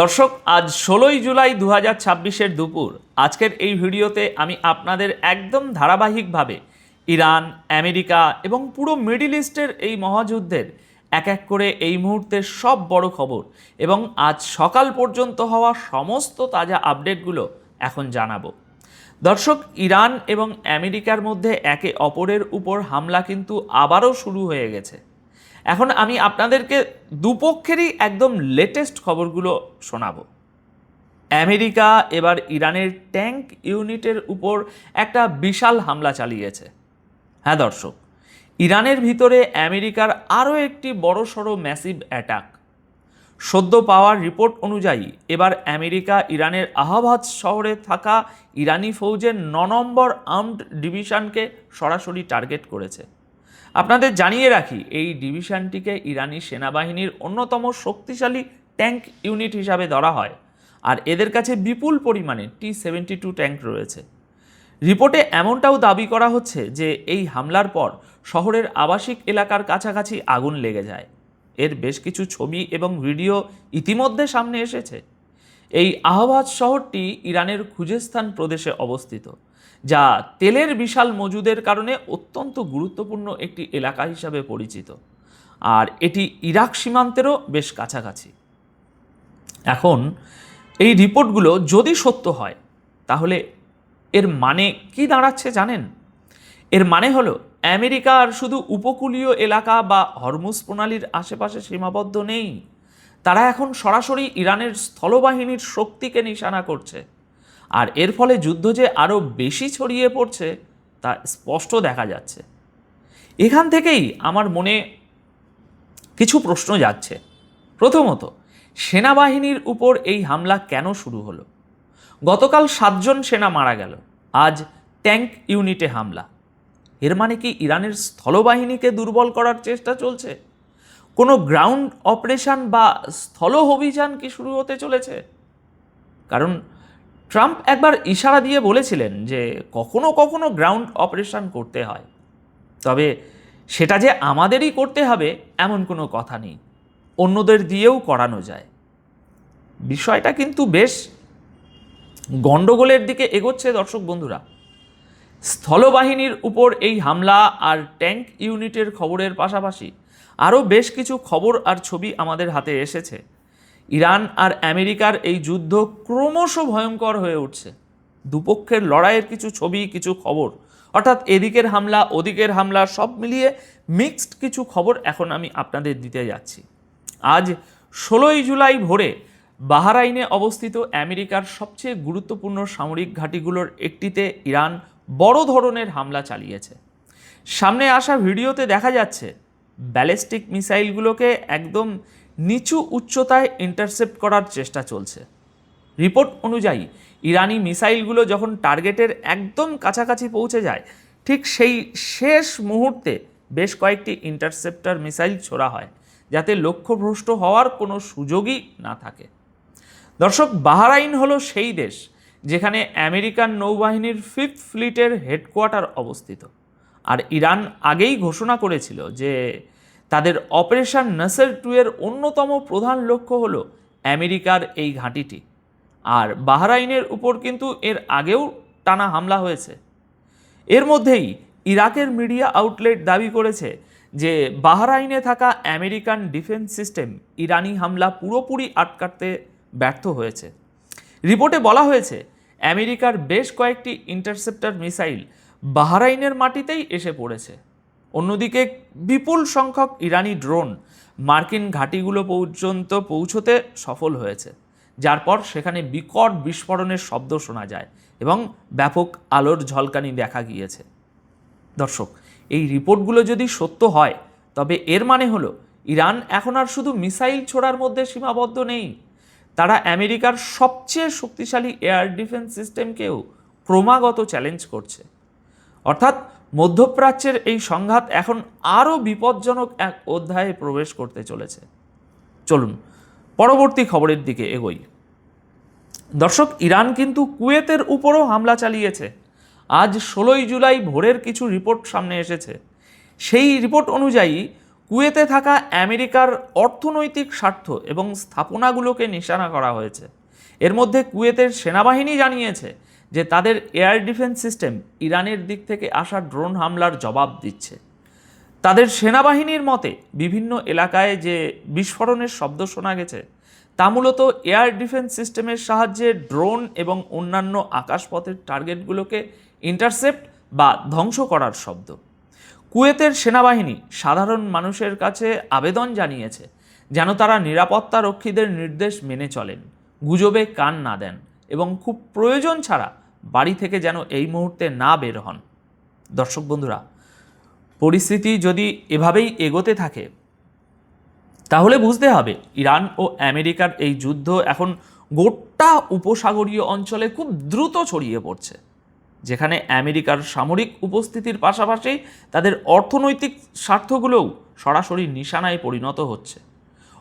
দর্শক, আজ 16ই জুলাই 2026-এর দুপুর। আজকের এই ভিডিওতে আমি আপনাদের একদম ধারাবাহিকভাবে ইরান, আমেরিকা এবং পুরো মিডল ইস্টের এই মহাযুদ্ধের এক এক করে এই মুহূর্তের সব বড় খবর এবং আজ সকাল পর্যন্ত হওয়া সমস্ত তাজা আপডেটগুলো এখন জানাবো। দর্শক, ইরান এবং আমেরিকার মধ্যে একে অপরের উপর হামলা কিন্তু আবারও শুরু হয়ে গেছে। এখন আমি আপনাদেরকে দুপক্ষেরই একদম লেটেস্ট খবরগুলো শোনাবো। আমেরিকা এবার ইরানের ট্যাঙ্ক ইউনিটের উপর একটা বিশাল হামলা চালিয়েছে। হ্যাঁ দর্শক, ইরানের ভিতরে আমেরিকার আরও একটি বড়সড় ম্যাসিভ অ্যাটাক। সদ্য পাওয়ার রিপোর্ট অনুযায়ী এবার আমেরিকা ইরানের আহবাজ শহরে থাকা ইরানি ফৌজের 9 নম্বর আর্মড ডিভিশনকে সরাসরি টার্গেট করেছে। আপনাদের জানিয়ে রাখি, এই ডিভিশনটিকে ইরানি সেনাবাহিনীর অন্যতম শক্তিশালী ট্যাঙ্ক ইউনিট হিসাবে ধরা হয়, আর এদের কাছে বিপুল পরিমাণে T-72 ট্যাঙ্ক রয়েছে। রিপোর্টে এমনটাও দাবি করা হচ্ছে যে এই হামলার পর শহরের আবাসিক এলাকার কাছাকাছি আগুন লেগে যায়। এর বেশ কিছু ছবি এবং ভিডিও ইতিমধ্যে সামনে এসেছে। এই আহবাজ শহরটি ইরানের খুজেস্তান প্রদেশে অবস্থিত, যা তেলের বিশাল মজুদের কারণে অত্যন্ত গুরুত্বপূর্ণ একটি এলাকা হিসাবে পরিচিত, আর এটি ইরাক সীমান্তেরও বেশ কাছাকাছি। এখন এই রিপোর্টগুলো যদি সত্য হয়, তাহলে এর মানে কি দাঁড়াচ্ছে জানেন? এর মানে হলো আমেরিকা আর শুধু উপকূলীয় এলাকা বা হরমুজ প্রণালীর আশেপাশে সীমাবদ্ধ নেই। তারা এখন সরাসরি ইরানের স্থলবাহিনীর শক্তিকে নিশানা করছে, আর এর ফলে যুদ্ধ যে আরও বেশি ছড়িয়ে পড়ছে তা স্পষ্ট দেখা যাচ্ছে। এখান থেকেই আমার মনে কিছু প্রশ্ন যাচ্ছে। প্রথমত, সেনাবাহিনীর উপর এই হামলা কেন শুরু হলো? গতকাল 7 জন সেনা মারা গেল, আজ ট্যাঙ্ক ইউনিটে হামলা। এর মানে কি ইরানের স্থলবাহিনীকে দুর্বল করার চেষ্টা চলছে? কোনো গ্রাউন্ড অপারেশন বা স্থল অভিযান কি শুরু হতে চলেছে? কারণ ট্রাম্প একবার ইশারা দিয়ে বলেছিলেন যে কখনো কখনো গ্রাউন্ড অপারেশন করতে হয়, তবে সেটা যে আমাদেরই করতে হবে এমন কোনো কথা নেই, অন্যদের দিয়েও করানো যায়। বিষয়টা কিন্তু বেশ গণ্ডগোলের দিকে এগোচ্ছে দর্শক বন্ধুরা। স্থলবাহিনীর উপর এই হামলা আর ট্যাঙ্ক ইউনিটের খবরের পাশাপাশি আরও বেশ কিছু খবর আর ছবি আমাদের হাতে এসেছে। ইরান আর আমেরিকার এই যুদ্ধ ক্রমশ ভয়ঙ্কর হয়ে উঠছে। দুপক্ষের লড়াইয়ের কিছু ছবি, কিছু খবর, অর্থাৎ এদিকের হামলা ওদিকের হামলা সব মিলিয়ে মিক্সড কিছু খবর এখন আমি আপনাদের দিতে যাচ্ছি। আজ 16ই জুলাই ভোরে বাহরাইনে অবস্থিত আমেরিকার সবচেয়ে গুরুত্বপূর্ণ সামরিক ঘাঁটিগুলোর একটিতে ইরান বড় ধরনের হামলা চালিয়েছে। সামনে আসা ভিডিওতে দেখা যাচ্ছে ব্যালিস্টিক মিসাইলগুলোকে একদম নিচু উচ্চতায় ইন্টারসেপ্ট করার চেষ্টা চলছে। রিপোর্ট অনুযায়ী ইরানি মিসাইলগুলো যখন টার্গেটের একদম কাছাকাছি পৌঁছে যায়, ঠিক সেই শেষ মুহূর্তে বেশ কয়েকটি ইন্টারসেপ্টার মিসাইল ছোড়া হয়, যাতে লক্ষ্যভ্রষ্ট হওয়ার কোনো সুযোগই না থাকে। দর্শক, বাহরাইন হলো সেই দেশ যেখানে আমেরিকান নৌবাহিনীর 5th ফ্লিটের হেডকোয়ার্টার অবস্থিত, আর ইরান আগেই ঘোষণা করেছিল যে তাদের অপারেশন নাসের 2 এর অন্যতম প্রধান লক্ষ্য হলো আমেরিকার এই ঘাঁটিটি। আর বাহরাইনের উপর কিন্তু এর আগেও টানা হামলা হয়েছে। এর মধ্যেই ইরাকের মিডিয়া আউটলেট দাবি করেছে যে বাহরাইনে থাকা আমেরিকান ডিফেন্স সিস্টেম ইরানি হামলা পুরোপুরি আটকাতে ব্যর্থ হয়েছে। রিপোর্টে বলা হয়েছে আমেরিকার বেশ কয়েকটি ইন্টারসেপ্টর মিসাইল বাহরাইনের মাটিতেই এসে পড়েছে। অন্যদিকে বিপুল সংখ্যক ইরানি ড্রোন মার্কিন ঘাঁটিগুলো পর্যন্ত পৌঁছতে সফল হয়েছে, যার পর সেখানে বিকট বিস্ফোরণের শব্দ শোনা যায় এবং ব্যাপক আলোর ঝলকানি দেখা গিয়েছে। দর্শক, এই রিপোর্টগুলো যদি সত্য হয়, তবে এর মানে হলো ইরান এখন আর শুধু মিসাইল ছোড়ার মধ্যে সীমাবদ্ধ নেই, তারা আমেরিকার সবচেয়ে শক্তিশালী এয়ার ডিফেন্স সিস্টেমকেও ক্রমাগত চ্যালেঞ্জ করছে। অর্থাৎ মধ্যপ্রাচ্যের এই সংঘাত এখন আরও বিপজ্জনক এক অধ্যায়ে প্রবেশ করতে চলেছে। চলুন পরবর্তী খবরের দিকে এগোই। দর্শক, ইরান কিন্তু কুয়েতের উপরও হামলা চালিয়েছে। আজ 16ই জুলাই ভোরের কিছু রিপোর্ট সামনে এসেছে। সেই রিপোর্ট অনুযায়ী কুয়েতে থাকা আমেরিকার অর্থনৈতিক স্বার্থ এবং স্থাপনাগুলোকে নিশানা করা হয়েছে। এর মধ্যে কুয়েতের সেনাবাহিনী জানিয়েছে যে তাদের এয়ার ডিফেন্স সিস্টেম ইরানের দিক থেকে আসা ড্রোন হামলার জবাব দিচ্ছে। তাদের সেনাবাহিনীর মতে বিভিন্ন এলাকায় যে বিস্ফোরণের শব্দ শোনা গেছে তা মূলত এয়ার ডিফেন্স সিস্টেমের সাহায্যে ড্রোন এবং অন্যান্য আকাশপথের টার্গেটগুলোকে ইন্টারসেপ্ট বা ধ্বংস করার শব্দ। কুয়েতের সেনাবাহিনী সাধারণ মানুষের কাছে আবেদন জানিয়েছে যেন তারা নিরাপত্তা রক্ষীদের নির্দেশ মেনে চলেন, গুজবে কান না দেন এবং খুব প্রয়োজন ছাড়া বাড়ি থেকে যেন এই মুহূর্তে না বের হন। দর্শক বন্ধুরা, পরিস্থিতি যদি এভাবেই এগোতে থাকে তাহলে বুঝতে হবে ইরান ও আমেরিকার এই যুদ্ধ এখন গোটা উপসাগরীয় অঞ্চলে খুব দ্রুত ছড়িয়ে পড়ছে, যেখানে আমেরিকার সামরিক উপস্থিতির পাশাপাশি তাদের অর্থনৈতিক স্বার্থগুলোও সরাসরি নিশানায় পরিণত হচ্ছে।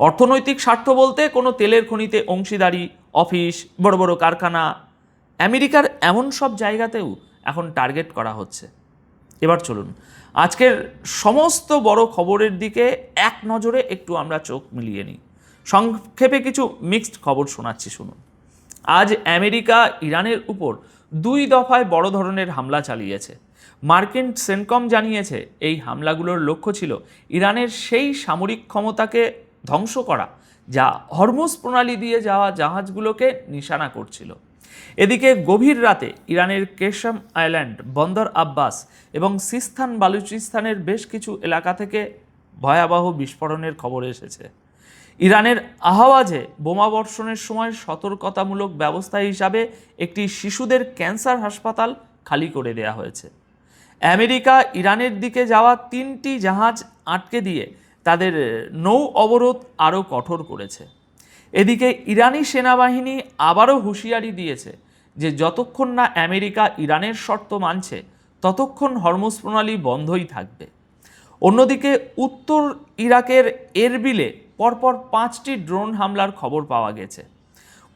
অর্থনৈতিক স্বার্থ বলতে কোনো তেলের খনিতে অংশীদারি, অফিস, বড় বড় কারখানা, আমেরিকার এমন সব জায়গাতেও এখন টার্গেট করা হচ্ছে। এবার চলুন আজকের সমস্ত বড় খবরের দিকে এক নজরে একটু আমরা চোখ মিলিয়ে নিই। সংক্ষেপে কিছু মিক্সড খবর শোনাচ্ছি, শুনুন। আজ আমেরিকা ইরানের উপর 2 দফায় বড় ধরনের হামলা চালিয়েছে। মার্কিন সেন্টকম জানিয়েছে এই হামলাগুলোর লক্ষ্য ছিল ইরানের সেই সামরিক ক্ষমতাকে ধ্বংস করা যা হরমুজ প্রণালী দিয়ে যাওয়া জাহাজগুলোকে নিশানা করছিল। এদিকে গভীর রাতে ইরানের কেশম আইল্যান্ড, বন্দর আব্বাস এবং সিস্তান বালুচিস্তানের বেশ কিছু এলাকা থেকে ভয়াবহ বিস্ফোরণের খবর এসেছে। ইরানের আহওয়াজে বোমাবর্ষণের সময় সতর্কতামূলক ব্যবস্থা হিসাবে একটি শিশুদের ক্যান্সার হাসপাতাল খালি করে দেওয়া হয়েছে। আমেরিকা ইরানের দিকে যাওয়া 3টি জাহাজ আটকে দিয়ে তাদের নৌ অবরোধ আরও কঠোর করেছে। এদিকে ইরানি সেনাবাহিনী আবারও হুঁশিয়ারি দিয়েছে যে যতক্ষণ না আমেরিকা ইরানের শর্ত মানছে ততক্ষণ হরমুজ প্রণালী বন্ধই থাকবে। অন্যদিকে উত্তর ইরাকের এরবিলে পরপর 5টি ড্রোন হামলার খবর পাওয়া গেছে।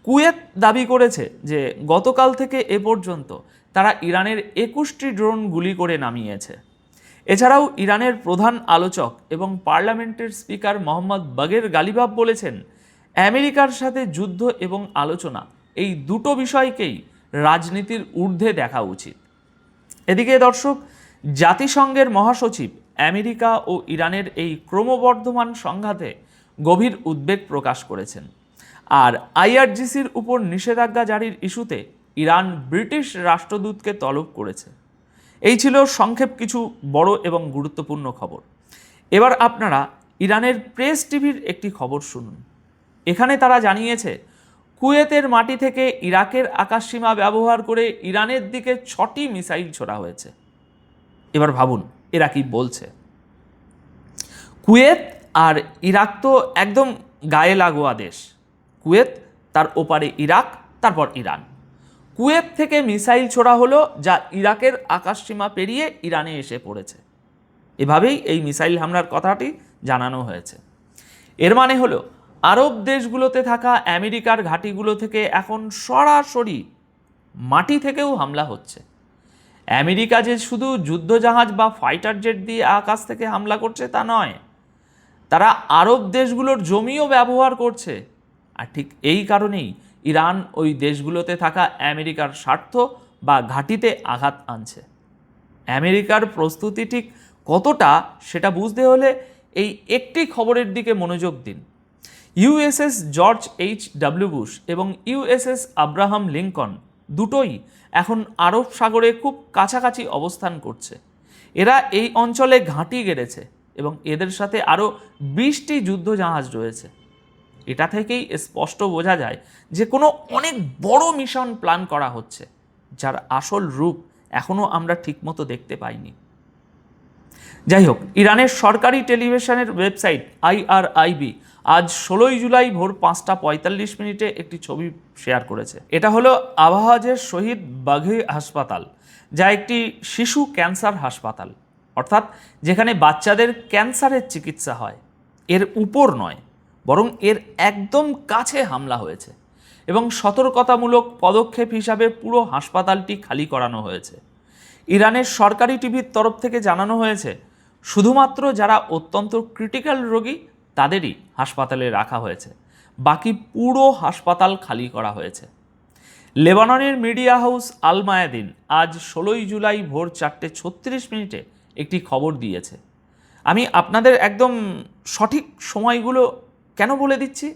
কুয়েত দাবি করেছে যে গতকাল থেকে এ পর্যন্ত তারা ইরানের 21টি ড্রোন গুলি করে নামিয়েছে। এছাড়াও ইরানের প্রধান আলোচক এবং পার্লামেন্টের স্পিকার মোহাম্মদ বাগের গালিবাফ বলেছেন আমেরিকার সাথে যুদ্ধ এবং আলোচনা এই দুটো বিষয়কেই রাজনীতির ঊর্ধ্বে দেখা উচিত। এদিকে দর্শক, জাতিসংঘের মহাসচিব আমেরিকা ও ইরানের এই ক্রমবর্ধমান সংঘাতে গভীর উদ্বেগ প্রকাশ করেছেন। আর আইআরজিসির উপর নিষেধাজ্ঞা জারির ইস্যুতে ইরান ব্রিটিশ রাষ্ট্রদূতকে তলব করেছে। এই ছিল সংক্ষেপ কিছু বড় এবং গুরুত্বপূর্ণ খবর। এবার আপনারা ইরানের প্রেস টিভির একটি খবর শুনুন। এখানে তারা জানিয়েছে কুয়েতের মাটি থেকে ইরাকের আকাশসীমা ব্যবহার করে ইরানের দিকে 6টি মিসাইল ছোড়া হয়েছে। এবার ভাবুন এরা কি বলছে। কুয়েত আর ইরাক তো একদম গায়ে লাগোয়া দেশ। কুয়েত, তার ওপারে ইরাক, তারপর ইরান। কুয়েত থেকে মিসাইল ছোড়া হলো যা ইরাকের আকাশসীমা পেরিয়ে ইরানে এসে পড়েছে। এভাবেই এই মিসাইল হামলার কথাটি জানানো হয়েছে। এর মানে হলো আরব দেশগুলোতে থাকা আমেরিকার ঘাঁটিগুলো থেকে এখন সরাসরি মাটি থেকেও হামলা হচ্ছে। আমেরিকা যে শুধু যুদ্ধজাহাজ বা ফাইটার জেট দিয়ে আকাশ থেকে হামলা করছে তা নয়, তারা আরব দেশগুলোর জমিও ব্যবহার করছে। আর ঠিক এই কারণেই ইরান ওই দেশগুলোতে থাকা আমেরিকার স্বার্থ বা ঘাঁটিতে আঘাত আনছে। আমেরিকার প্রস্তুতি ঠিক কতটা সেটা বুঝতে হলে এই একটি খবরের দিকে মনোযোগ দিন। USS George H.W. বুশ এবং ইউএসএস আব্রাহাম লিঙ্কন দুটোই এখন আরব সাগরে খুব কাছাকাছি অবস্থান করছে। এরা এই অঞ্চলে ঘাঁটি গেড়েছে এবং এদের সাথে আরও 20টি যুদ্ধজাহাজ রয়েছে। এটা থেকেই স্পষ্ট বোঝা যায় যে কোনো অনেক বড় মিশন প্ল্যান করা হচ্ছে, যার আসল রূপ এখনও আমরা ঠিকমতো দেখতে পাইনি। যাই হোক, ইরানের সরকারি টেলিভিশনের ওয়েবসাইট IRIB আজ 16 জুলাই ভোর 5:45 একটি ছবি শেয়ার করেছে। এটা হলো আবহাওয়াজের শহীদ বাঘি হাসপাতাল, যা একটি শিশু ক্যান্সার হাসপাতাল, অর্থাৎ যেখানে বাচ্চাদের ক্যান্সারের চিকিৎসা হয়। এর উপর নয়, বরং এর একদম কাছে হামলা হয়েছে এবং সতর্কতামূলক পদক্ষেপ হিসাবে পুরো হাসপাতালটি খালি করানো হয়েছে। ইরানের সরকারি টিভির তরফ থেকে জানানো হয়েছে শুধুমাত্র যারা অত্যন্ত ক্রিটিক্যাল রোগী তাদেরই হাসপাতালে রাখা হয়েছে, বাকি পুরো হাসপাতাল খালি করা হয়েছে। লেবাননের মিডিয়া হাউস আল মায়াদিন আজ 16ই জুলাই ভোর 4:36 একটি খবর দিয়েছে। আমি আপনাদের একদম সঠিক সময়গুলো কেন বলে দিচ্ছি,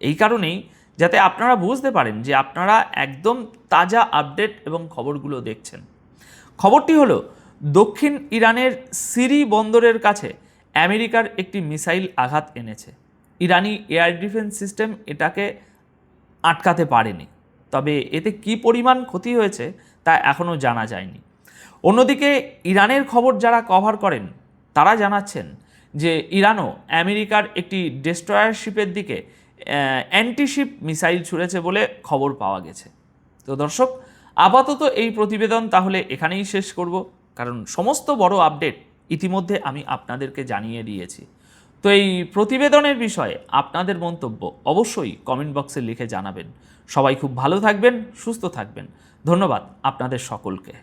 এই কারণেই যাতে আপনারা বুঝতে পারেন যে আপনারা একদম তাজা আপডেট এবং খবরগুলো দেখছেন। খবরটি হলো, দক্ষিণ ইরানের সিরি বন্দরের কাছে আমেরিকার একটি মিসাইল আঘাত এনেছে। ইরানি এয়ার ডিফেন্স সিস্টেম এটাকে আটকাতে পারেনি, তবে এতে কী পরিমাণ ক্ষতি হয়েছে তা এখনও জানা যায়নি। অন্যদিকে ইরানের খবর যারা কভার করেন তারা জানাচ্ছেন যে ইরানও আমেরিকার একটি ডেস্ট্রয়ার শিপের দিকে অ্যান্টিশিপ মিসাইল ছুঁড়েছে বলে খবর পাওয়া গেছে। তো দর্শক, আপাতত এই প্রতিবেদন তাহলে এখানেই শেষ করব, কারণ সমস্ত বড় আপডেট ইতিমধ্যে আমি আপনাদেরকে জানিয়ে দিয়েছি। তো এই প্রতিবেদনের বিষয়ে আপনাদের মন্তব্য অবশ্যই কমেন্ট বক্সে লিখে জানাবেন। সবাই খুব ভালো থাকবেন, সুস্থ থাকবেন। ধন্যবাদ আপনাদের সকলকে।